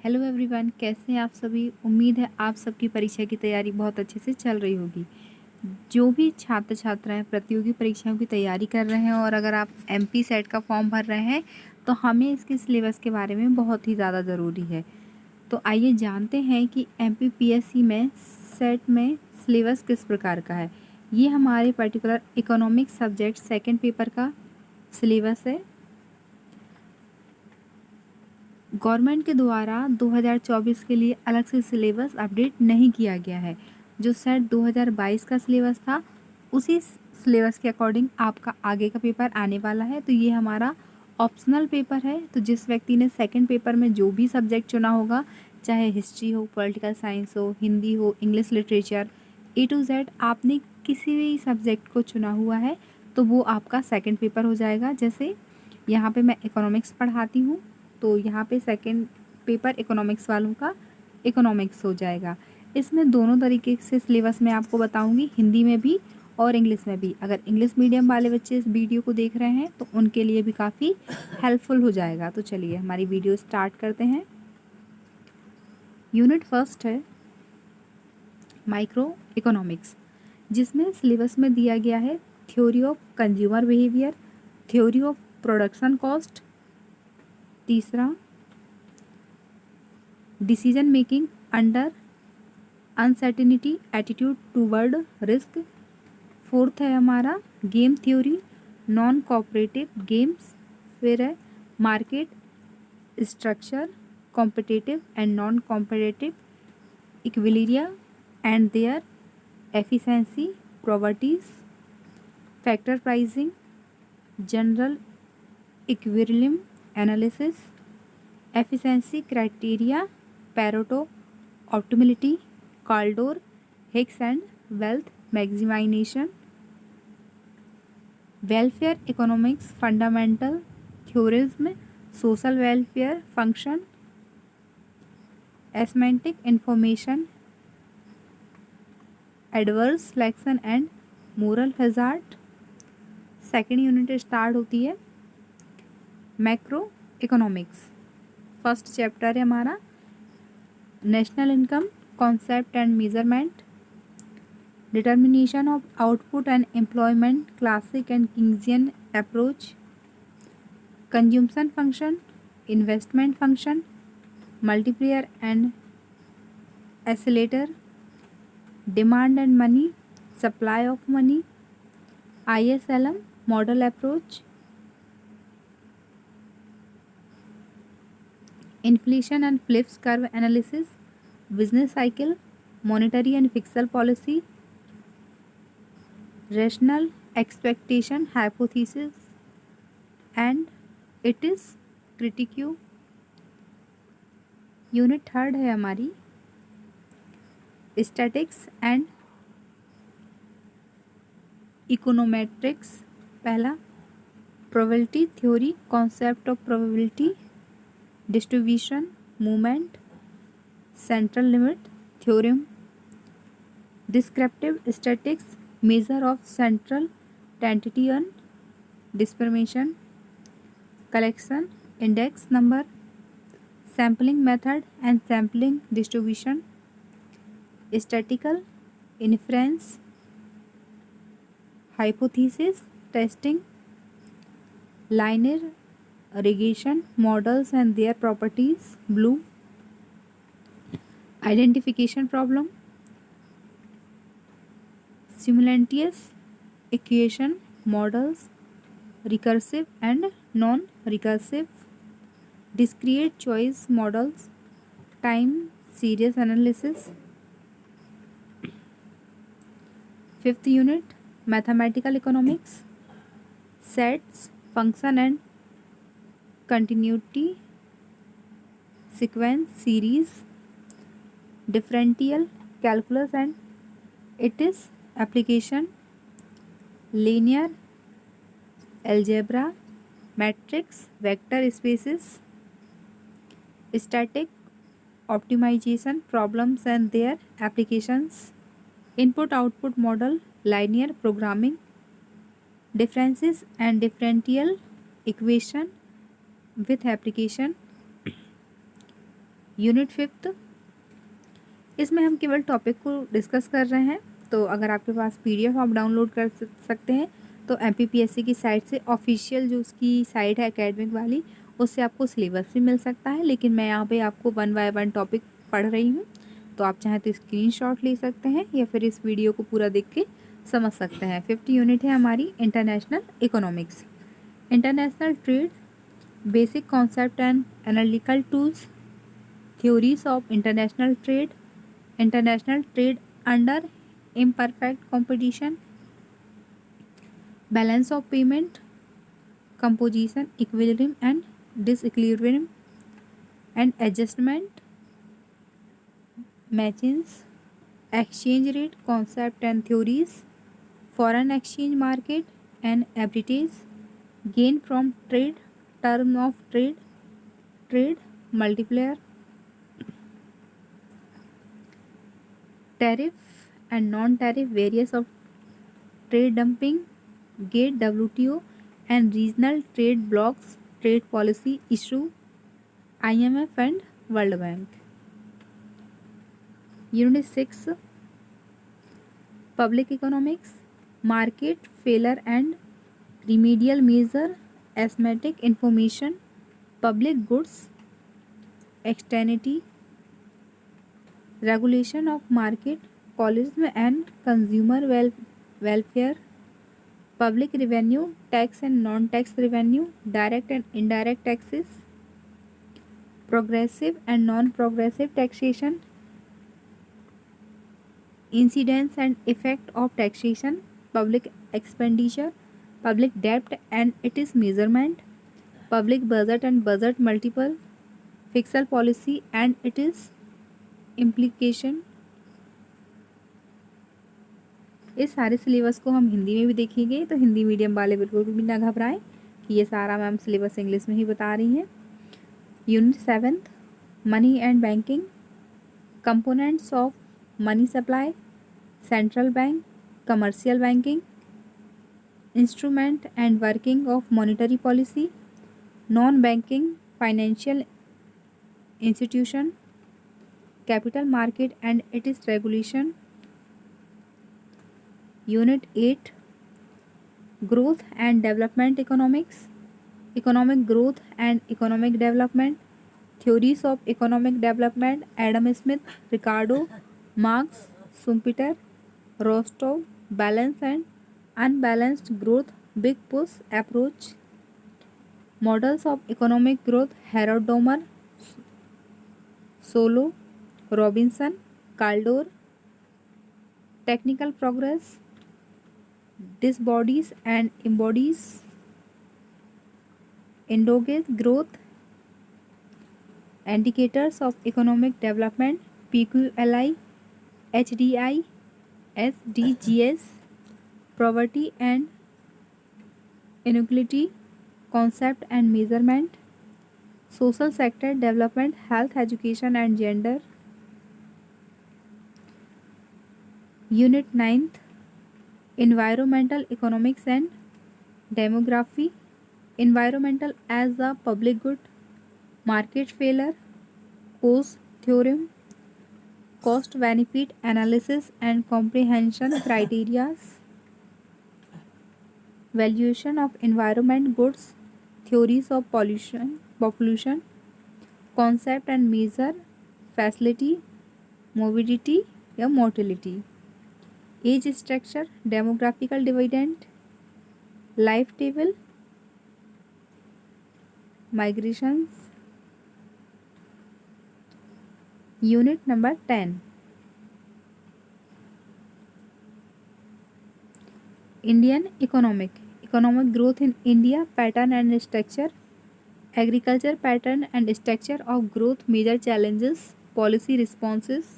Hello everyone, कैसे हैं आप सभी। उम्मीद है आप सबकी परीक्षा की तैयारी बहुत अच्छे से चल रही होगी। जो भी छात्र छात्राएं प्रतियोगी परीक्षाओं की तैयारी कर रहे हैं और अगर आप एमपी सेट का फॉर्म भर रहे हैं तो हमें इसके सिलेबस के बारे में बहुत ही ज़्यादा ज़रूरी है। तो आइए जानते हैं कि एमपी पीएससी में सेट में सिलेबस किस प्रकार का है। ये हमारे particular economics subject second paper का सिलेबस है। गवर्नमेंट के द्वारा 2024 के लिए अलग से सिलेबस अपडेट नहीं किया गया है। जो सेट 2022 का सिलेबस था उसी सिलेबस के अकॉर्डिंग आपका आगे का पेपर आने वाला है। तो ये हमारा ऑप्शनल पेपर है। तो जिस व्यक्ति ने सेकंड पेपर में जो भी सब्जेक्ट चुना होगा, चाहे हिस्ट्री हो, पॉलिटिकल साइंस हो, हिंदी हो, English literature, A to Z आपने किसी भी सब्जेक्ट को चुना हुआ है तो वो आपका सेकंड पेपर हो जाएगा। जैसे यहाँ पे मैं इकोनॉमिक्स पढ़ाती हूँ तो यहाँ पे सेकंड पेपर इकोनॉमिक्स वालों का इकोनॉमिक्स हो जाएगा। इसमें दोनों तरीके से सिलेबस मैं आपको बताऊँगी, हिंदी में भी और इंग्लिश में भी। अगर इंग्लिश मीडियम वाले बच्चे इस वीडियो को देख रहे हैं तो उनके लिए भी काफ़ी हेल्पफुल हो जाएगा। तो चलिए हमारी वीडियो स्टार्ट करते हैं। यूनिट फर्स्ट है माइक्रो इकोनॉमिक्स, जिसमें सिलेबस में दिया गया है theory of consumer behaviour, theory of production cost, तीसरा decision making under uncertainty attitude toward risk, fourth है हमारा game theory non cooperative games, फिर है market structure competitive and non competitive equilibria and their efficiency properties, factor pricing, general equilibrium analysis, efficiency criteria, Pareto optimality, Kaldor, Hicks and wealth maximisation, welfare economics fundamental थ्योरिज्म, social welfare function, asymmetric information, adverse selection and moral hazard. Second unit start होती है macro economics. First chapter है हमारा national income concept and measurement, determination of output and employment classic and Keynesian approach, consumption function, investment function, multiplier and oscillator, demand and money, supply of money, ISLM model approach, inflation and Phillips curve analysis, business cycle, monetary and fiscal policy, rational expectation hypothesis and it is critique। Unit third है हमारी statistics and econometrics. पहला probability theory concept of probability, distribution movement, central limit theorem, descriptive statistics measure of central tendency and dispersion, collection index number, sampling method and sampling distribution, statistical inference, hypothesis testing, linear regression models and their properties blue, identification problem, simultaneous equation models, recursive and non recursive, discrete choice models, time series analysis। Fifth unit mathematical economics, sets function and continuity, sequence series, differential calculus and its application, linear algebra, matrix vector spaces, static optimisation problems and their applications, input output model, linear programming, differences and differential equation with application, unit 5, इसमें हम केवल topic को discuss कर रहे हैं। तो अगर आपके पास PDF आप डाउनलोड कर सकते हैं तो MPPSC की साइट से, ऑफिशियल जो उसकी साइट है एकेडमिक वाली, उससे आपको सिलेबस भी मिल सकता है। लेकिन मैं यहाँ पे आपको 1 बाय 1 टॉपिक पढ़ रही हूँ, तो आप चाहें तो स्क्रीनशॉट ले सकते हैं या फिर इस वीडियो को पूरा देख के समझ सकते हैं। 50 यूनिट है हमारी international economics. International trade, basic concept and analytical tools, theories of international trade under imperfect competition, balance of payment, composition, equilibrium and disequilibrium and adjustment, matchings, exchange rate concept and theories, foreign exchange market and arbitrage, gain from trade, term of trade, trade multiplier, tariff and non-tariff various of trade dumping, gate, WTO and regional trade blocs, trade policy issue, IMF and World Bank. Unit 6, Public Economics, Market Failure and Remedial Measure, Asymmetric Information, Public Goods, Externality, Regulation of Market, Policy and Consumer Welfare, Public Revenue, Tax and Non-Tax Revenue, Direct and Indirect Taxes, Progressive and Non-Progressive Taxation, Incidence and Effect of Taxation, Public Expenditure, Public Debt and its Measurement, Public Budget and Budget Multiple, Fiscal Policy and its Implication। इस सारे syllabus को हम हिंदी में भी देखेंगे, तो Hindi medium वाले बिल्कुल भी ना घबराएं कि ये सारा मैम सिलेबस इंग्लिश में ही बता रही हैं। Unit 7, money and banking, components of money supply, central bank, commercial banking, instrument and working of monetary policy, non banking financial institution, capital market and it's regulation. Unit 8, Growth and Development Economics, Economic Growth and Economic Development, Theories of Economic Development, Adam Smith, Ricardo, Marx, Schumpeter, Rostov, Balanced and Unbalanced Growth, Big Push Approach, Models of Economic Growth, Harold Domer, Solow, Robinson, Kaldor, Technical Progress, Disbodies and embodies, endogenous growth, indicators of economic development, PQLI, HDI, SDGs, poverty and inequality, concept and measurement, social sector development, health, education and gender. Unit 9th, Environmental Economics and Demography, Environmental as a Public Good, Market Failure, Coase Theorem, Cost Benefit Analysis and Comprehension Criteria, Valuation of Environment Goods, Theories of Population, Concept and Measure, Facility, Morbidity या Mortality, Age Structure, Demographical Dividend, Life Table, Migrations. Unit number 10, Indian Economic Growth in India, Pattern and Structure, Agriculture Pattern and Structure of Growth, Major Challenges, Policy Responses,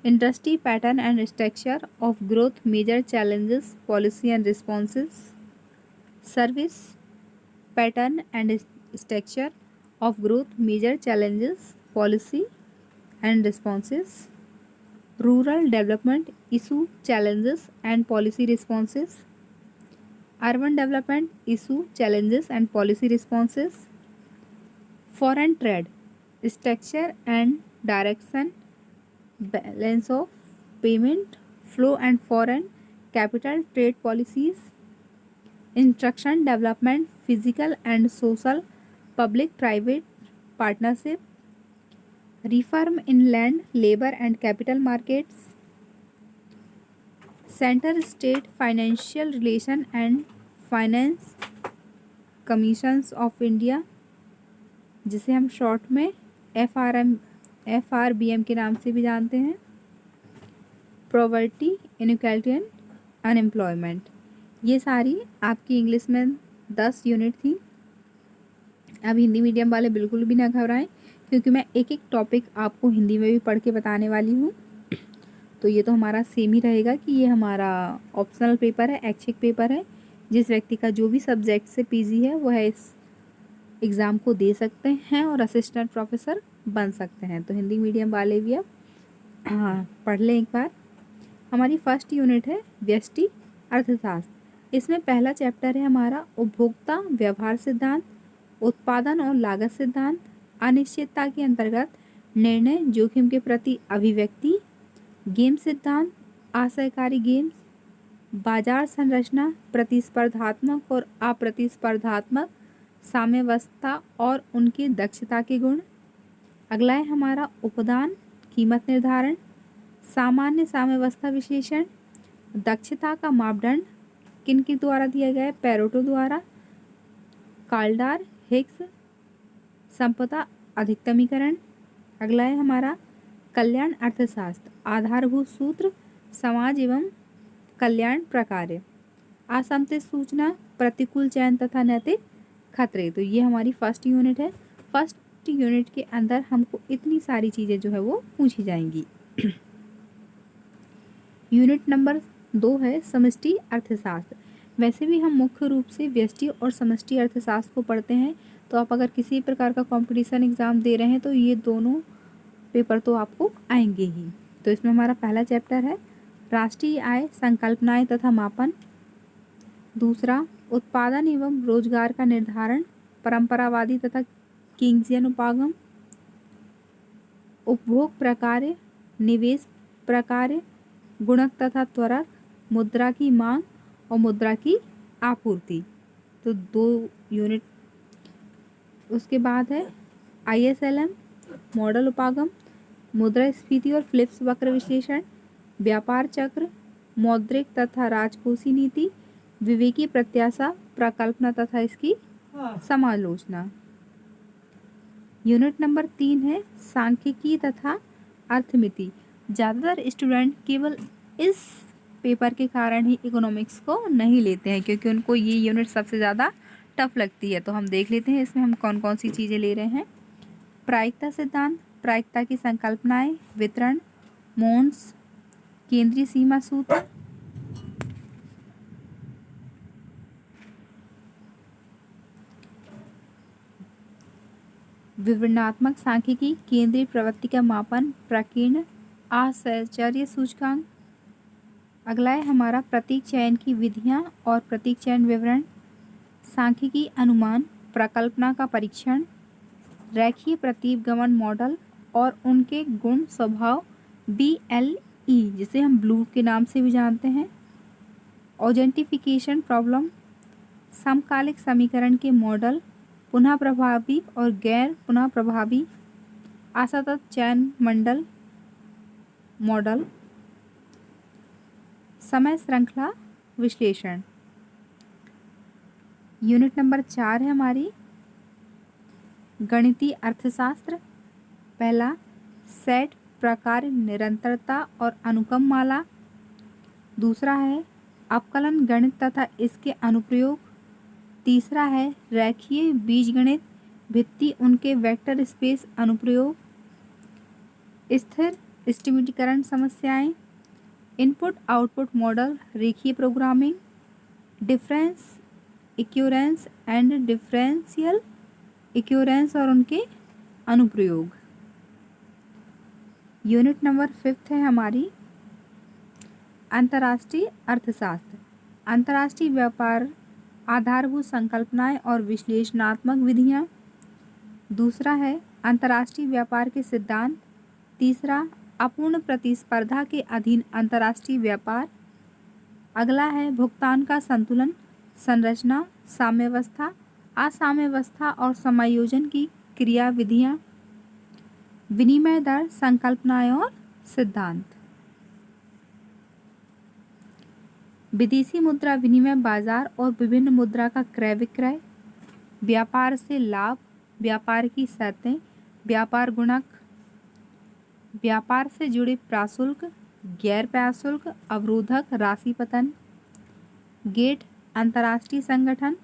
Industry Pattern and Structure of Growth, Major Challenges, Policy and Responses, Service Pattern and Structure of Growth, Major Challenges, Policy and Responses, Rural Development Issue, Challenges and Policy Responses, Urban Development Issue, Challenges and Policy Responses, Foreign Trade structure and direction, balance of payment, flow and foreign capital, trade policies, instruction development, physical and social, public private partnership, reform in land, labour and capital markets, centre state financial relation and finance commissions of India, जिसे हम short में FRBM के नाम से भी जानते हैं, poverty, inequality and unemployment. ये सारी आपकी इंग्लिश में 10 यूनिट थी। अब हिंदी मीडियम वाले बिल्कुल भी ना घबराएं, क्योंकि मैं एक एक टॉपिक आपको हिंदी में भी पढ़ के बताने वाली हूँ। तो ये तो हमारा सेम ही रहेगा कि ये हमारा ऑप्शनल पेपर है, ऐच्छिक पेपर है। जिस व्यक्ति का जो भी सब्जेक्ट से PG है वह इस एग्ज़ाम को दे सकते हैं और असिस्टेंट प्रोफेसर बन सकते हैं। तो हिंदी मीडियम वाले भी अब पढ़ लें एक बार। हमारी फर्स्ट यूनिट है व्यष्टि अर्थशास्त्र। इसमें पहला चैप्टर है हमारा उपभोक्ता व्यवहार सिद्धांत, उत्पादन और लागत सिद्धांत, अनिश्चितता के अंतर्गत निर्णय, जोखिम के प्रति अभिव्यक्ति, गेम सिद्धांत, असहकारी गेम्स, बाजार संरचना, प्रतिस्पर्धात्मक और अप्रतिस्पर्धात्मक साम्यावस्था और उनकी दक्षता के गुण। अगला है हमारा उपदान, कीमत निर्धारण, सामान्य साम्यावस्था विश्लेषण, दक्षता का मापदंड किन के द्वारा दिया गया है, पेरेटो द्वारा, काल्डार, हिग्स, संपदा अधिकतमीकरण। अगला है हमारा कल्याण अर्थशास्त्र, आधारभूत सूत्र, समाज एवं कल्याण प्रकार्य, असममित सूचना, प्रतिकूल चयन तथा नैतिक खतरे। तो ये हमारी फर्स्ट यूनिट है। फर्स्ट यूनिट के अंदर हमको इतनी सारी चीज़ें जो है वो पूछी जाएंगी। यूनिट नंबर 2 है समष्टि अर्थशास्त्र। वैसे भी हम मुख्य रूप से व्यष्टि और समष्टि अर्थशास्त्र को पढ़ते हैं। तो आप अगर किसी प्रकार का कंपटीशन एग्ज़ाम दे रहे हैं तो ये दोनों पेपर तो आपको आएंगे ही। तो इसमें हमारा पहला चैप्टर है राष्ट्रीय आय संकल्पनाएं तथा मापन, दूसरा उत्पादन एवं रोजगार का निर्धारण, परंपरावादी तथा किंग्सियन उपागम, उपभोग प्रकार्य, निवेश प्रकार्य, गुणक तथा त्वरक, मुद्रा की मांग और मुद्रा की आपूर्ति। तो 2 यूनिट। उसके बाद है ISLM, मॉडल उपागम, मुद्रास्फीति और फिलिप्स वक्र विश्लेषण, व्यापार चक्र, मौद्रिक तथा राजकोषीय नीति, विवेकी प्रत्याशा, प्रकल्पना तथा इसकी समालोचना। यूनिट नंबर 3 है सांख्यिकी तथा अर्थमिति। ज़्यादातर स्टूडेंट केवल इस पेपर के कारण ही इकोनॉमिक्स को नहीं लेते हैं, क्योंकि उनको ये यूनिट सबसे ज़्यादा टफ लगती है। तो हम देख लेते हैं इसमें हम कौन कौन सी चीज़ें ले रहे हैं। प्रायिकता सिद्धांत, प्रायिकता की संकल्पनाएं, वितरण, मोन्स, केंद्रीय सीमा सूत्र, विवरणात्मक सांख्यिकी, केंद्रीय प्रवृत्ति का मापन, प्रकीर्ण आश्चर्य सूचकांक। अगला है हमारा प्रतीक चयन की विधियां और प्रतीक चयन विवरण, सांख्यिकी अनुमान, प्रकल्पना का परीक्षण, रेखीय प्रतिगमन मॉडल और उनके गुण स्वभाव, BLE जिसे हम ब्लू के नाम से भी जानते हैं, ऑजेंटिफिकेशन प्रॉब्लम, समकालिक समीकरण के मॉडल, पुनः प्रभावी और गैर पुनः प्रभावी असतत चयन मंडल मॉडल, समय श्रृंखला विश्लेषण। यूनिट नंबर 4 है हमारी गणितीय अर्थशास्त्र। पहला सेट, प्रकार, निरंतरता और अनुक्रम माला, दूसरा है अवकलन गणित तथा इसके अनुप्रयोग, तीसरा है रेखीय बीजगणित भित्ति उनके वेक्टर स्पेस अनुप्रयोग, स्थिर स्थिरीकरण समस्याएं, इनपुट आउटपुट मॉडल, रेखीय programming, difference equivalence and differential equivalence और उनके अनुप्रयोग। यूनिट नंबर 5 है हमारी अंतर्राष्ट्रीय अर्थशास्त्र। अंतर्राष्ट्रीय व्यापार, आधारभूत संकल्पनाएं और विश्लेषणात्मक विधियां, दूसरा है अंतर्राष्ट्रीय व्यापार के सिद्धांत। तीसरा अपूर्ण प्रतिस्पर्धा के अधीन अंतर्राष्ट्रीय व्यापार। अगला है भुगतान का संतुलन, संरचना, साम्यावस्था, असाम्यावस्था और समायोजन की क्रियाविधियाँ। विनिमय दर, संकल्पनाएं और सिद्धांत। विदेशी मुद्रा विनिमय बाजार और विभिन्न मुद्रा का क्रय विक्रय। व्यापार से लाभ, व्यापार की शर्तें, व्यापार गुणक। व्यापार से जुड़े प्राशुल्क, गैर प्राशुल्क, अवरोधक, राशि पतन। गेट, अंतर्राष्ट्रीय संगठन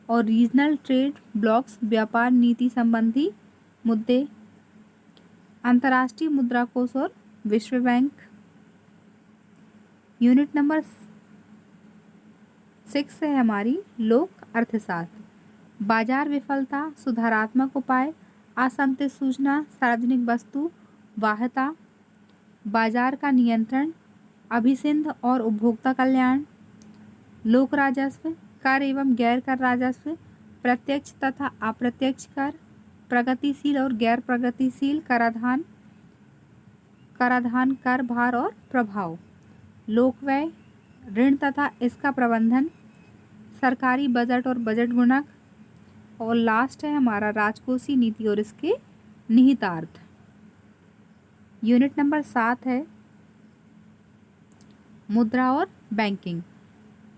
और रीजनल ट्रेड ब्लॉक्स व्यापार नीति संबंधी मुद्दे। अंतर्राष्ट्रीय मुद्रा कोष और विश्व बैंक। यूनिट नंबर 6 है हमारी लोक अर्थशास्त्र। बाजार विफलता, सुधारात्मक उपाय, असंतुलित सूचना, सार्वजनिक वस्तु वाहता, बाजार का नियंत्रण, अभिसिंध और उपभोक्ता कल्याण। लोक राजस्व, कर एवं गैर कर राजस्व, प्रत्यक्ष तथा अप्रत्यक्ष कर, प्रगतिशील और गैर प्रगतिशील कराधान, कराधान कर भार और प्रभाव। लोक व्यय, ऋण तथा इसका प्रबंधन, सरकारी बजट और बजट गुणक। और लास्ट है हमारा राजकोषीय नीति और इसके निहितार्थ। यूनिट नंबर 7 है मुद्रा और बैंकिंग।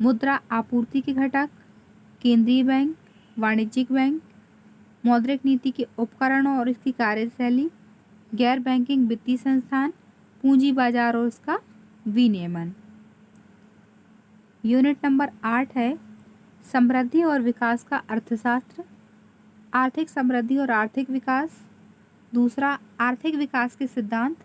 मुद्रा आपूर्ति के घटक, केंद्रीय बैंक, वाणिज्यिक बैंक, मौद्रिक नीति के उपकरणों और इसकी कार्यशैली, गैर बैंकिंग वित्तीय संस्थान, पूंजी बाजार और उसका विनियमन। यूनिट नंबर 8 है समृद्धि और विकास का अर्थशास्त्र। आर्थिक समृद्धि और आर्थिक विकास। दूसरा आर्थिक विकास के सिद्धांत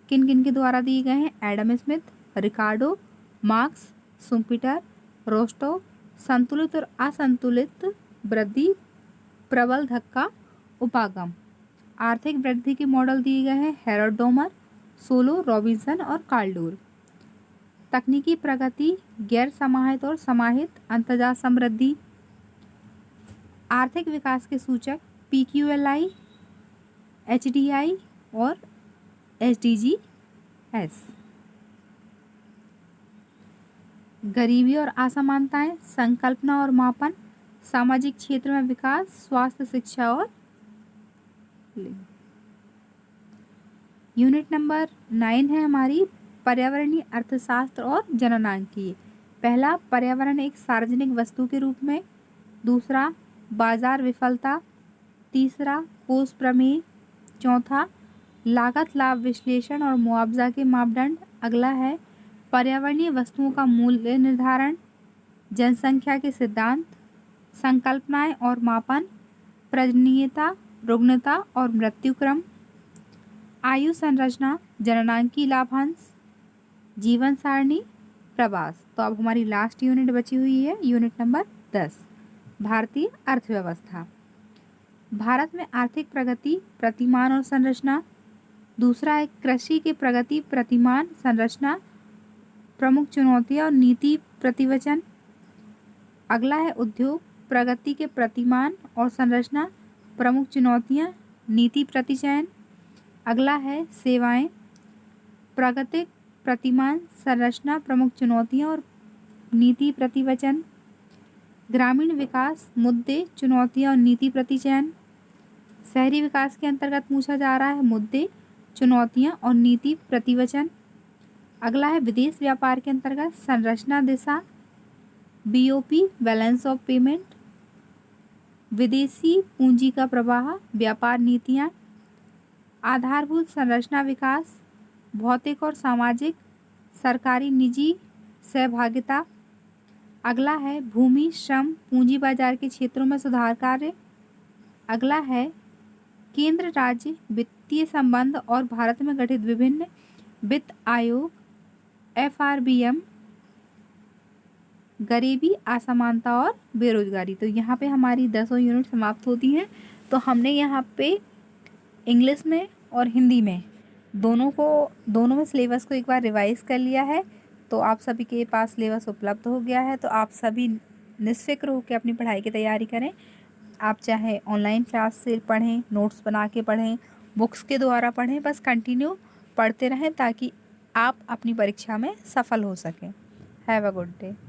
किन किन के द्वारा दिए गए हैं? एडम स्मिथ, रिकार्डो, मार्क्स, शुम्पीटर, रोस्टो। संतुलित और असंतुलित वृद्धि, प्रबल धक्का, उपागम। आर्थिक वृद्धि के मॉडल दिए गए हैं हेरोल्ड डोमर, सोलो, रॉबिन्सन और कार्लडोर। तकनीकी प्रगति, गैर समाहित और समाहित अंतर्जात समृद्धि। आर्थिक विकास के सूचक PQLI, HDI और SDGs। गरीबी और असमानताएं, संकल्पना और मापन, सामाजिक क्षेत्र में विकास, स्वास्थ्य, शिक्षा और लिंग। यूनिट नंबर 9 है हमारी पर्यावरणीय अर्थशास्त्र और जननांकीय। पहला पर्यावरण एक सार्वजनिक वस्तु के रूप में। दूसरा बाजार विफलता। तीसरा कोष प्रमेय। चौथा लागत लाभ विश्लेषण और मुआवजा के मापदंड। अगला है पर्यावरणीय वस्तुओं का मूल्य निर्धारण, जनसंख्या के सिद्धांत, संकल्पनाएं और मापन, प्रजनीयता, रुग्णता और मृत्यु क्रम, आयु संरचना, जननांकीय लाभांश, जीवन सारणी, प्रवास। तो अब हमारी लास्ट यूनिट बची हुई है यूनिट नंबर 10, भारतीय अर्थव्यवस्था। भारत में आर्थिक प्रगति, प्रतिमान और संरचना। दूसरा है कृषि के प्रगति, प्रतिमान, संरचना, प्रमुख चुनौतियां और नीति प्रतिवचन। अगला है उद्योग प्रगति के प्रतिमान और संरचना, प्रमुख चुनौतियां, नीति प्रतिचयन। अगला है सेवाएं, प्राकृतिक प्रतिमान, संरचना, प्रमुख चुनौतियां और नीति प्रतिवचन। ग्रामीण विकास, मुद्दे, चुनौतियां और नीति प्रतिचयन। शहरी विकास के अंतर्गत पूछा जा रहा है मुद्दे, चुनौतियां और नीति प्रतिवचन। अगला है विदेश व्यापार के अंतर्गत संरचना, दिशा, BOP, बैलेंस ऑफ पेमेंट, विदेशी पूंजी का प्रवाह, व्यापार नीतियां। आधारभूत संरचना विकास, भौतिक और सामाजिक, सरकारी निजी सहभागिता। अगला है भूमि, श्रम, पूंजी बाजार के क्षेत्रों में सुधार कार्य। अगला है केंद्र राज्य वित्तीय संबंध और भारत में गठित विभिन्न वित्त आयोग, FRBM, गरीबी, असमानता और बेरोजगारी। तो यहाँ पे हमारी 10 यूनिट समाप्त होती हैं। तो हमने यहाँ पे इंग्लिश में और हिंदी में दोनों में सिलेबस को एक बार रिवाइज कर लिया है। तो आप सभी के पास सिलेबस उपलब्ध हो गया है। तो आप सभी निश्चित होकर अपनी पढ़ाई की तैयारी करें। आप चाहे ऑनलाइन क्लास से पढ़ें, नोट्स बना के पढ़ें, बुक्स के द्वारा पढ़ें, बस कंटिन्यू पढ़ते रहें ताकि आप अपनी परीक्षा में सफल हो सकें। Have a good day.